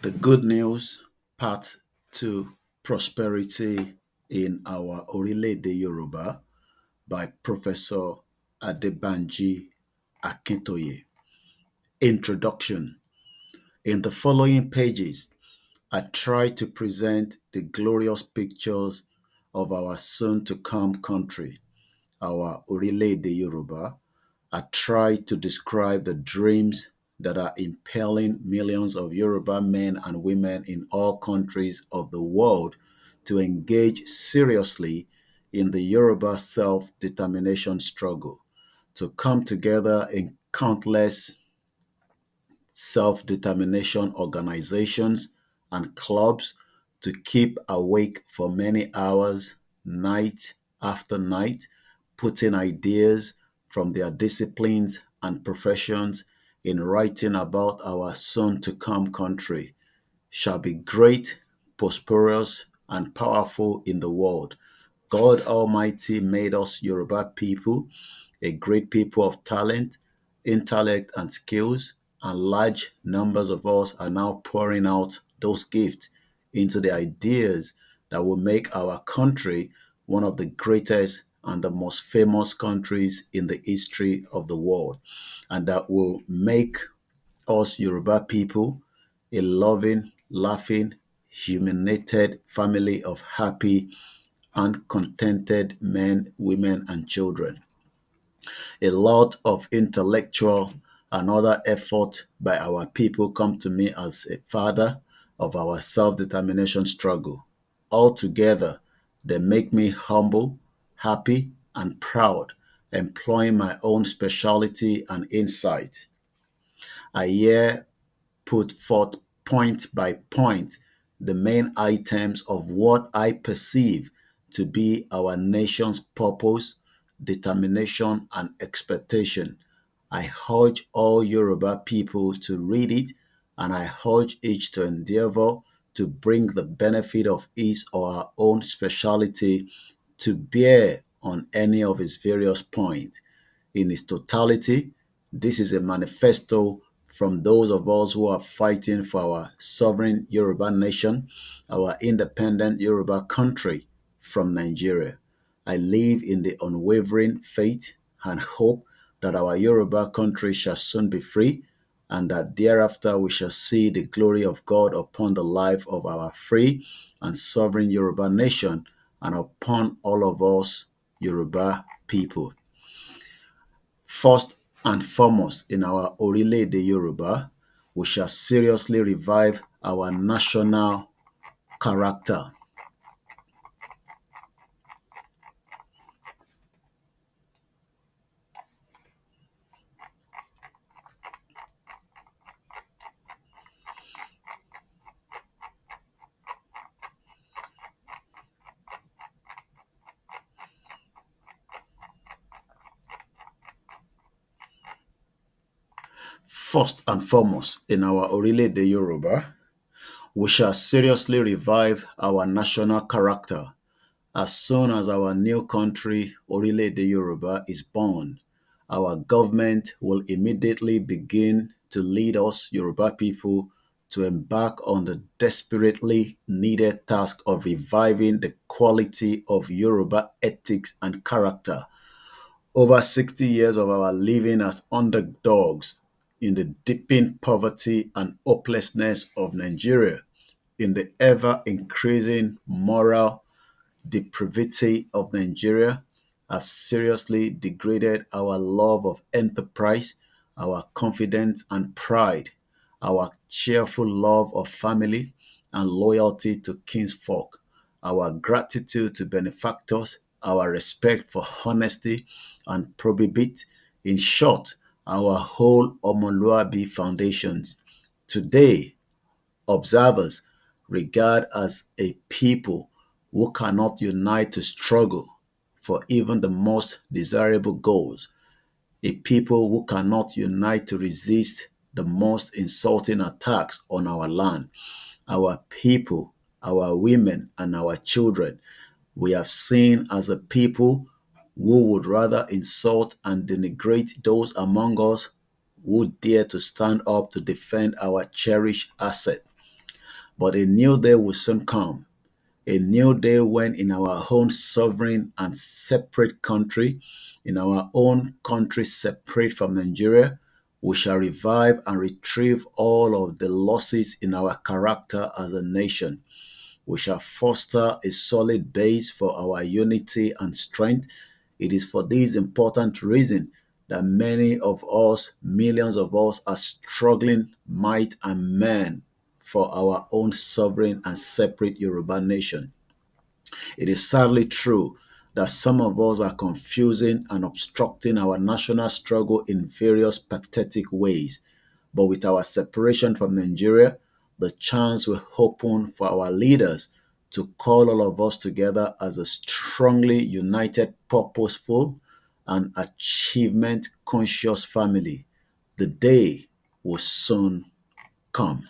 The good news, part two, prosperity in our Orileede Yoruba by Professor Adebanji Akintoye. Introduction. In the following pages, I try to present the glorious pictures of our soon-to-come country, our Orileede Yoruba. I try to describe the dreams that are impelling millions of Yoruba men and women in all countries of the world to engage seriously in the Yoruba self-determination struggle, to come together in countless self-determination organizations and clubs to keep awake for many hours, night after night, putting ideas from their disciplines and professions in writing about our soon-to-come country shall be great, prosperous, and powerful in the world. God Almighty made us Yoruba people, a great people of talent, intellect, and skills, and large numbers of us are now pouring out those gifts into the ideas that will make our country one of the greatest and the most famous countries in the history of the world, and that will make us Yoruba people a loving, laughing, humiliated family of happy and contented men, women, and children. A lot of intellectual and other effort by our people come to me as a father of our self-determination struggle. Altogether, they make me humble, happy, and proud, employing my own speciality and insight. I here put forth point by point the main items of what I perceive to be our nation's purpose, determination, and expectation. I urge all Yoruba people to read it, and I urge each to endeavor to bring the benefit of his or her own speciality to bear on any of its various points. In its totality, this is a manifesto from those of us who are fighting for our sovereign Yoruba nation, our independent Yoruba country from Nigeria. I live in the unwavering faith and hope that our Yoruba country shall soon be free, and that thereafter we shall see the glory of God upon the life of our free and sovereign Yoruba nation and upon all of us Yoruba people. First and foremost, in our Orileede Yoruba, we shall seriously revive our national character. First and foremost, in our Orileede Yoruba, we shall seriously revive our national character as soon as our new country, Orileede Yoruba, is born. Our government will immediately begin to lead us, Yoruba people, to embark on the desperately needed task of reviving the quality of Yoruba ethics and character. Over 60 years of our living as underdogs in the deepened poverty and hopelessness of Nigeria, in the ever increasing moral depravity of Nigeria, have seriously degraded our love of enterprise, our confidence and pride, our cheerful love of family and loyalty to kinsfolk, our gratitude to benefactors, our respect for honesty and probity, in short, our whole Omoluabi foundations. Today, observers regard as a people who cannot unite to struggle for even the most desirable goals, a people who cannot unite to resist the most insulting attacks on our land, our people, our women, and our children. We have seen as a people who would rather insult and denigrate those among us who dare to stand up to defend our cherished asset. But a new day will soon come. A new day when in our own sovereign and separate country, in our own country separate from Nigeria, we shall revive and retrieve all of the losses in our character as a nation. We shall foster a solid base for our unity and strength. It is for this important reason that many of us, millions of us, are struggling might and men for our own sovereign and separate Yoruba nation. It is sadly true that some of us are confusing and obstructing our national struggle in various pathetic ways. But with our separation from Nigeria, the chance will open for our leaders to call all of us together as a strongly united, purposeful, and achievement conscious family. The day will soon come.